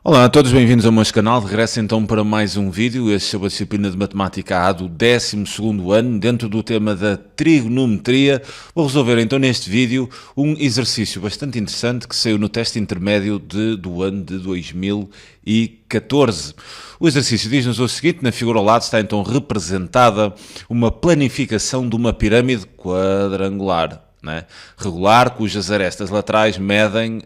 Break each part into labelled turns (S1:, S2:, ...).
S1: Olá a todos, bem-vindos ao meu canal. Regresso então para mais um vídeo, este sobre a disciplina de Matemática A do 12º ano, dentro do tema da trigonometria. Vou resolver então neste vídeo um exercício bastante interessante que saiu no teste intermédio do ano de 2014. O exercício diz-nos o seguinte: na figura ao lado está então representada uma planificação de uma pirâmide quadrangular, né? Regular, cujas arestas laterais medem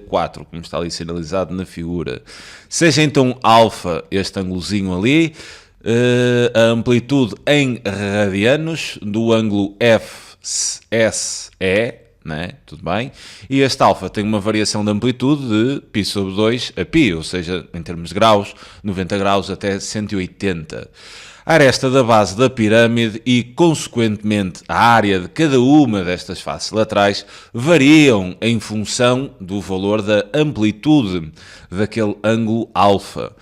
S1: 4, como está ali sinalizado na figura. Seja então alfa este ângulozinho ali, a amplitude em radianos do ângulo FSE, né? Tudo bem? E este alfa tem uma variação de amplitude de π sobre 2 a π, ou seja, em termos de graus, 90 graus até 180. A aresta da base da pirâmide e, consequentemente, a área de cada uma destas faces laterais variam em função do valor da amplitude daquele ângulo alfa.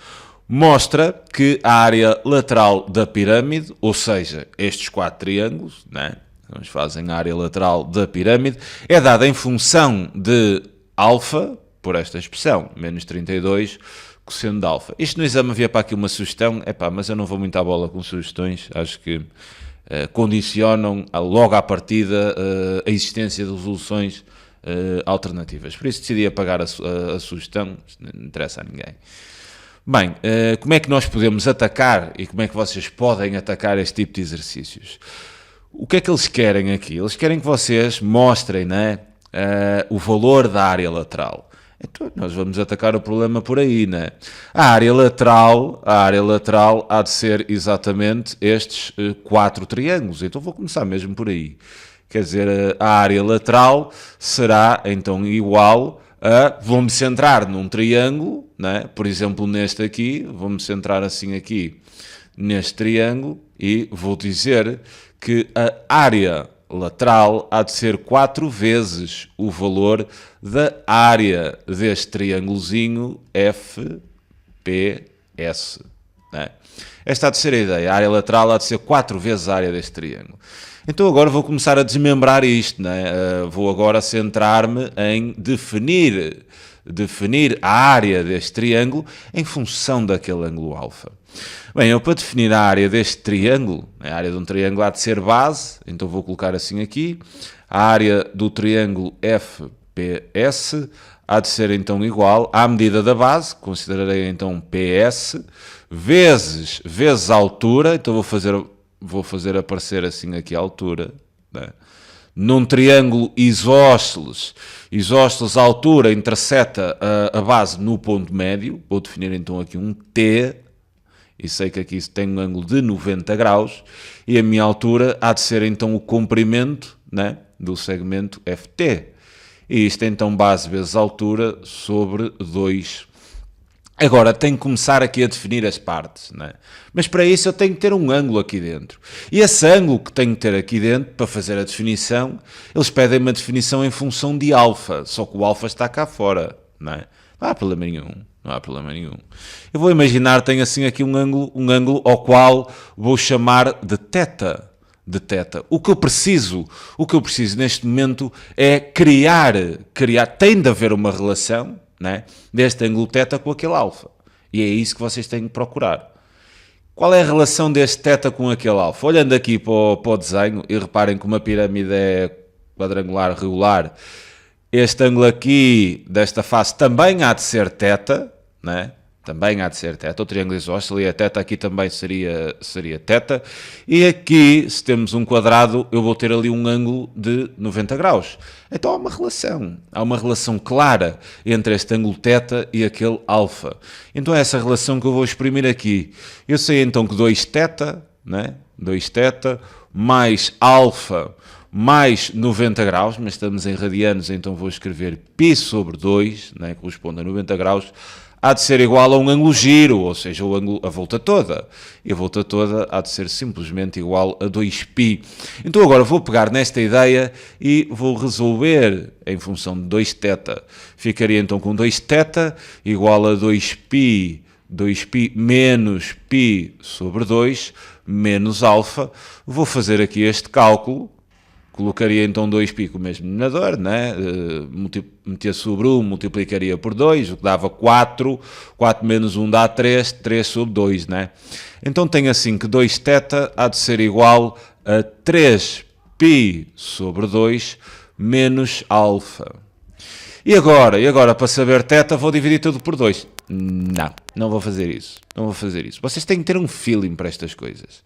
S1: Mostra que a área lateral da pirâmide, ou seja, estes 4 triângulos, né, que nos fazem a área lateral da pirâmide, é dada em função de alfa, por esta expressão, menos 32, cosseno de alfa. Isto no exame havia para aqui uma sugestão, mas eu não vou muito à bola com sugestões, acho que condicionam logo à partida a existência de resoluções alternativas. Por isso decidi apagar a sugestão, não interessa a ninguém. Bem, como é que nós podemos atacar e como é que vocês podem atacar este tipo de exercícios? O que é que eles querem aqui? Eles querem que vocês mostrem, né, o valor da área lateral. Então, nós vamos atacar o problema por aí, né? A área lateral há de ser exatamente estes 4 triângulos. Então, vou começar mesmo por aí. Quer dizer, a área lateral será, então, igual a... Vou-me centrar num triângulo, né? Por exemplo, neste aqui. Vou-me centrar assim aqui, neste triângulo. E vou dizer que a área lateral há de ser 4 vezes o valor da área deste triângulozinho FPS. Né? Esta há de ser a ideia. A área lateral há de ser 4 vezes a área deste triângulo. Então agora vou começar a desmembrar isto. Né? Vou agora centrar-me em definir a área deste triângulo em função daquele ângulo alfa. Bem, eu para definir a área deste triângulo, a área de um triângulo há de ser base, então vou colocar assim aqui, a área do triângulo FPS há de ser então igual à medida da base, considerarei então PS, vezes a altura, então vou fazer aparecer assim aqui a altura, né? Num triângulo isósceles, a altura interseta a base no ponto médio, vou definir então aqui um T, e sei que aqui tem um ângulo de 90 graus, e a minha altura há de ser então o comprimento, né, do segmento FT. E isto é então base vezes altura sobre 2. Agora, tenho que começar aqui a definir as partes, né? Mas para isso eu tenho que ter um ângulo aqui dentro. E esse ângulo que tenho que ter aqui dentro, para fazer a definição, eles pedem uma definição em função de alfa, só que o alfa está cá fora, não é? Não há problema nenhum. Eu vou imaginar, tenho assim aqui um ângulo ao qual vou chamar de θ. O que eu preciso neste momento é criar, tem de haver uma relação, né, deste ângulo θ com aquele alfa. E é isso que vocês têm que procurar. Qual é a relação deste θ com aquele alfa? Olhando aqui para o desenho, e reparem que uma pirâmide é quadrangular regular, este ângulo aqui, desta face, também há de ser θ, né? Também há de ser θ. O triângulo isósceles é θ, aqui também seria θ. E aqui, se temos um quadrado, eu vou ter ali um ângulo de 90 graus. Então há uma relação clara entre este ângulo θ e aquele alfa. Então é essa relação que eu vou exprimir aqui. Eu sei então que 2θ, né? 2θ mais alfa mais 90 graus, mas estamos em radianos, então vou escrever π sobre 2, né, que corresponde a 90 graus, há de ser igual a um ângulo giro, ou seja, a volta toda. E a volta toda há de ser simplesmente igual a 2π. Então agora vou pegar nesta ideia e vou resolver em função de 2θ. Ficaria então com 2θ igual a 2π menos π sobre 2 menos alfa. Vou fazer aqui este cálculo colocaria então 2π com o mesmo denominador, né? Metia sobre 1, multiplicaria por 2, o que dava 4, 4 menos 1 dá 3, 3 sobre 2, né? Então tenho assim que 2θ há de ser igual a 3π sobre 2 menos alfa. E agora, para saber θ, vou dividir tudo por 2. Não vou fazer isso. Não vou fazer isso. Vocês têm que ter um feeling para estas coisas.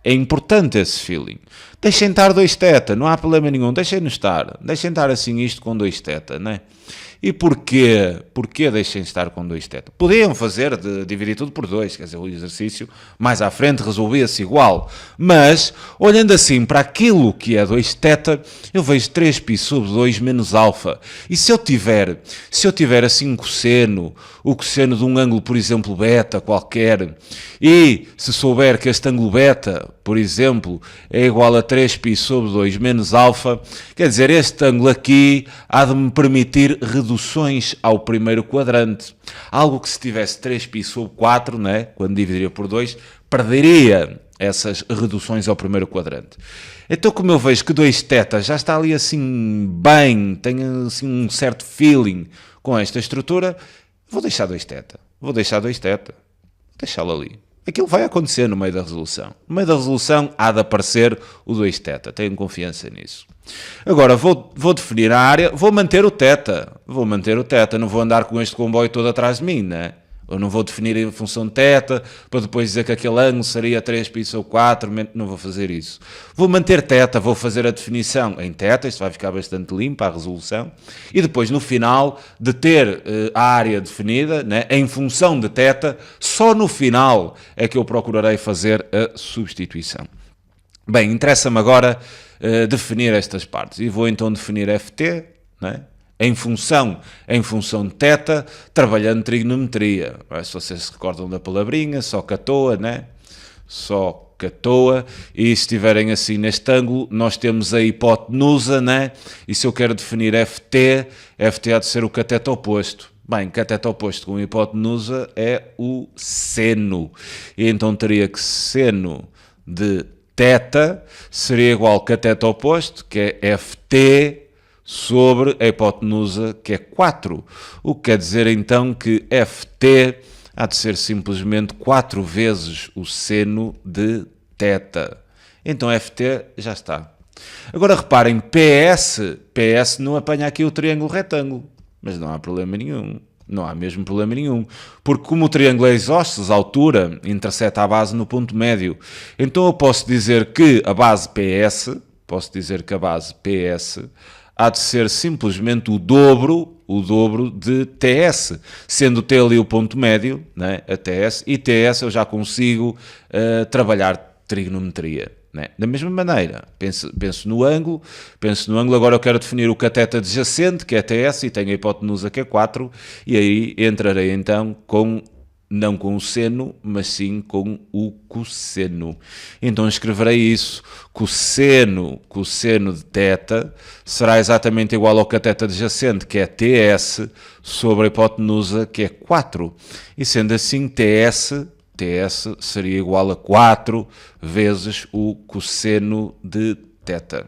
S1: É importante esse feeling. Deixem estar 2θ, não há problema nenhum. Deixem-nos estar. Deixem estar assim isto com 2θ, não é? E porquê? Porquê deixem estar com 2θ? Podiam fazer de dividir tudo por 2, quer dizer, o exercício mais à frente resolvia-se igual. Mas, olhando assim para aquilo que é 2θ, eu vejo 3π sobre 2 menos alfa. E se eu tiver assim o cosseno de um ângulo, por exemplo, beta qualquer, e se souber que este ângulo beta, por exemplo, é igual a 3π sobre 2 menos alfa, quer dizer, este ângulo aqui há de me permitir reduções ao primeiro quadrante. Algo que se tivesse 3π sobre 4, né, quando dividiria por 2, perderia essas reduções ao primeiro quadrante. Então, como eu vejo que 2θ já está ali assim bem, tem assim um certo feeling com esta estrutura, vou deixar 2θ. Vou deixá-lo ali. Aquilo vai acontecer no meio da resolução. No meio da resolução há de aparecer o 2θ. Tenho confiança nisso. Agora vou definir a área, vou manter o θ. Não vou andar com este comboio todo atrás de mim, né? Eu não vou definir em função de θ, para depois dizer que aquele ângulo seria 3π sobre 4, não vou fazer isso. Vou manter θ, vou fazer a definição em θ, isto vai ficar bastante limpo, a resolução, e depois no final de ter a área definida, né, em função de θ, só no final é que eu procurarei fazer a substituição. Bem, interessa-me agora definir estas partes, e vou então definir ft, né? Em função de θ, trabalhando trigonometria. Se vocês se recordam da palavrinha, só que à toa, né? Só que à toa. E se estiverem assim neste ângulo, nós temos a hipotenusa, né? E se eu quero definir ft há de ser o cateto oposto. Bem, cateto oposto com hipotenusa é o seno. E então teria que seno de θ seria igual ao cateto oposto, que é ft, sobre a hipotenusa, que é 4. O que quer dizer, então, que ft há de ser simplesmente 4 vezes o seno de θ. Então, ft já está. Agora, reparem, PS não apanha aqui o triângulo retângulo. Mas não há problema nenhum. Não há mesmo problema nenhum. Porque como o triângulo é isósceles, a altura interseta a base no ponto médio. Então, eu posso dizer que a base PS há de ser simplesmente o dobro de TS, sendo T ali o ponto médio, né, a TS, e TS eu já consigo trabalhar trigonometria. Né? Da mesma maneira, penso no ângulo, agora eu quero definir o cateto adjacente, que é TS, e tenho a hipotenusa, que é 4, e aí entrarei então não com o seno, mas sim com o cosseno. Então escreverei isso. Cosseno de θ será exatamente igual ao cateto adjacente, que é TS, sobre a hipotenusa, que é 4. E sendo assim, TS seria igual a 4 vezes o cosseno de θ.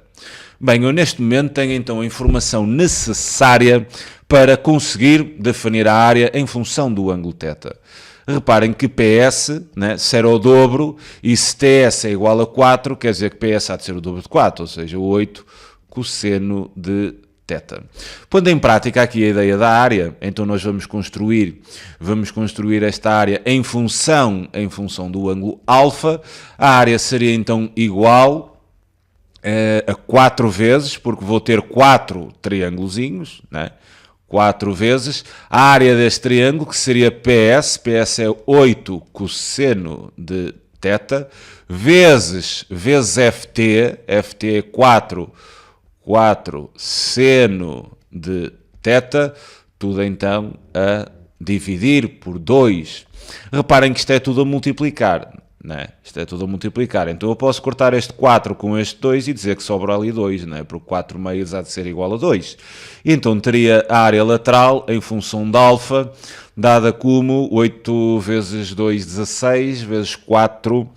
S1: Bem, eu neste momento tenho então a informação necessária para conseguir definir a área em função do ângulo θ. Reparem que PS, né, será o dobro, e se TS é igual a 4, quer dizer que PS há de ser o dobro de 4, ou seja, 8 cosseno de θ. Pondo em prática aqui a ideia da área, então nós vamos construir esta área em função do ângulo alfa. A área seria então igual a 4 vezes, porque vou ter 4 triângulozinhos, né? 4 vezes a área deste triângulo, que seria PS é 8 cosseno de θ, vezes FT é 4 seno de θ, tudo então a dividir por 2. Reparem que isto é tudo a multiplicar. Né? Isto é tudo a multiplicar. Então eu posso cortar este 4 com este 2 e dizer que sobra ali 2, né? Porque 4 meios há de ser igual a 2. E então teria a área lateral em função de alfa, dada como 8 vezes 2, 16, vezes 4,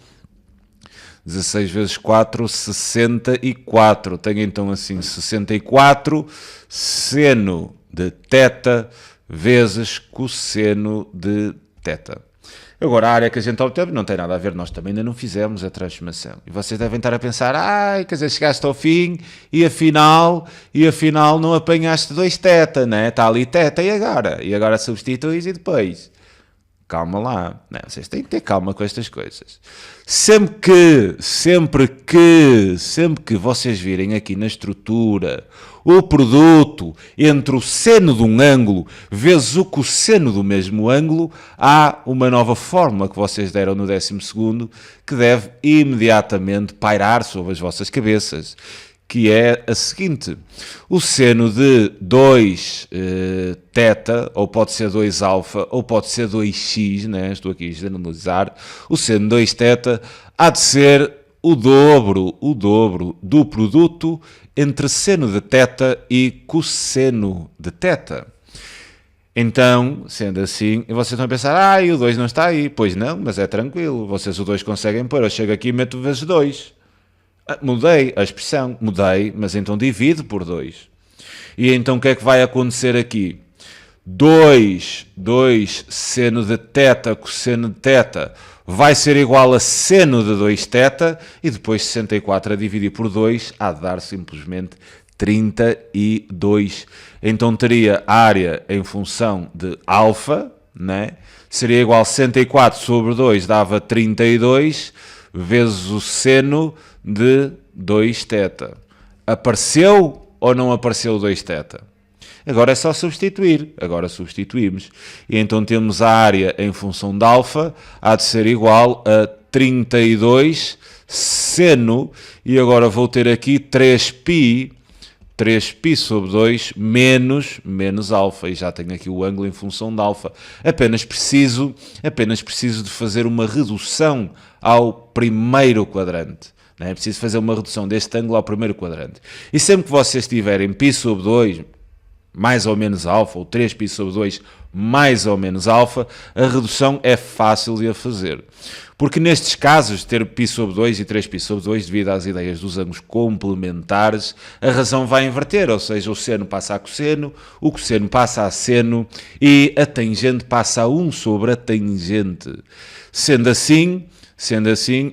S1: 16 vezes 4, 64. Tenho então assim 64 seno de θ vezes cosseno de θ. Agora, a área que a gente obteve não tem nada a ver, nós também ainda não fizemos a transformação. E vocês devem estar a pensar, quer dizer, chegaste ao fim e afinal não apanhaste 2θ, né? Está ali θ e agora? E agora substituis e depois? Calma lá, não, vocês têm que ter calma com estas coisas. Sempre que vocês virem aqui na estrutura o produto entre o seno de um ângulo vezes o cosseno do mesmo ângulo, há uma nova fórmula que vocês deram no 12º que deve imediatamente pairar sobre as vossas cabeças, que é a seguinte: o seno de 2θ, ou pode ser 2α, ou pode ser 2x, né? Estou aqui a generalizar, o seno de 2θ há de ser o dobro do produto entre seno de θ e cosseno de θ. Então, sendo assim, vocês estão a pensar, o 2 não está aí. Pois não, mas é tranquilo, vocês o 2 conseguem pôr, eu chego aqui e meto vezes 2. Mudei a expressão, mas então divido por 2. E então o que é que vai acontecer aqui? 2 seno de θ cosseno de θ vai ser igual a seno de 2θ e depois 64 a dividir por 2 há de dar simplesmente 32. Então teria a área em função de alfa, né? Seria igual a 64 sobre 2 dava 32 vezes o seno de 2θ. Apareceu ou não apareceu 2θ? Agora é só substituir. Agora substituímos. E então temos a área em função de alfa, há de ser igual a 32 seno, e agora vou ter aqui 3π sobre 2 menos alfa, e já tenho aqui o ângulo em função de alfa. Apenas preciso de fazer uma redução ao primeiro quadrante. Não é? Preciso fazer uma redução deste ângulo ao primeiro quadrante. E sempre que vocês tiverem π sobre 2 mais ou menos alfa, ou 3π sobre 2 mais ou menos alfa, a redução é fácil de a fazer. Porque nestes casos, ter π sobre 2 e 3π sobre 2, devido às ideias dos ângulos complementares, a razão vai inverter, ou seja, o seno passa a cosseno, o cosseno passa a seno e a tangente passa a 1 sobre a tangente. Sendo assim,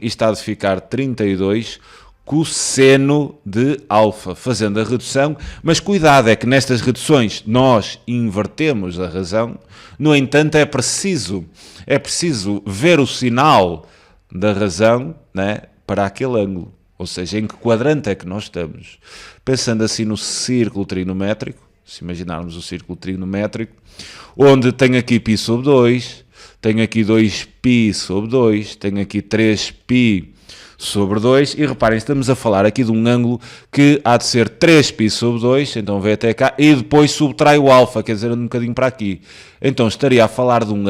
S1: isto há de ficar 32 cosseno de alfa, fazendo a redução, mas cuidado, é que nestas reduções nós invertemos a razão. No entanto, é preciso ver o sinal da razão, né, para aquele ângulo, ou seja, em que quadrante é que nós estamos. Pensando assim no círculo trigonométrico, se imaginarmos o círculo trigonométrico, onde tenho aqui π sobre 2, tenho aqui 2π sobre 2, tenho aqui 3π sobre 2, e reparem, estamos a falar aqui de um ângulo que há de ser 3π sobre 2, então vem até cá, e depois subtrai o alfa, quer dizer, um bocadinho para aqui. Então estaria a falar de um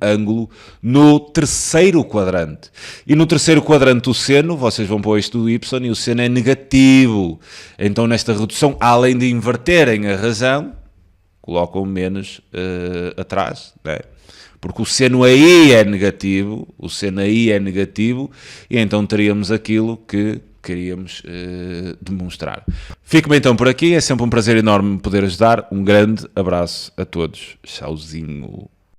S1: ângulo no terceiro quadrante. E no terceiro quadrante o seno, vocês vão para o eixo do y, e o seno é negativo. Então nesta redução, além de inverterem a razão, colocam menos atrás, né? Porque o seno aí é negativo, e então teríamos aquilo que queríamos demonstrar. Fico-me então por aqui, é sempre um prazer enorme poder ajudar. Um grande abraço a todos. Tchauzinho.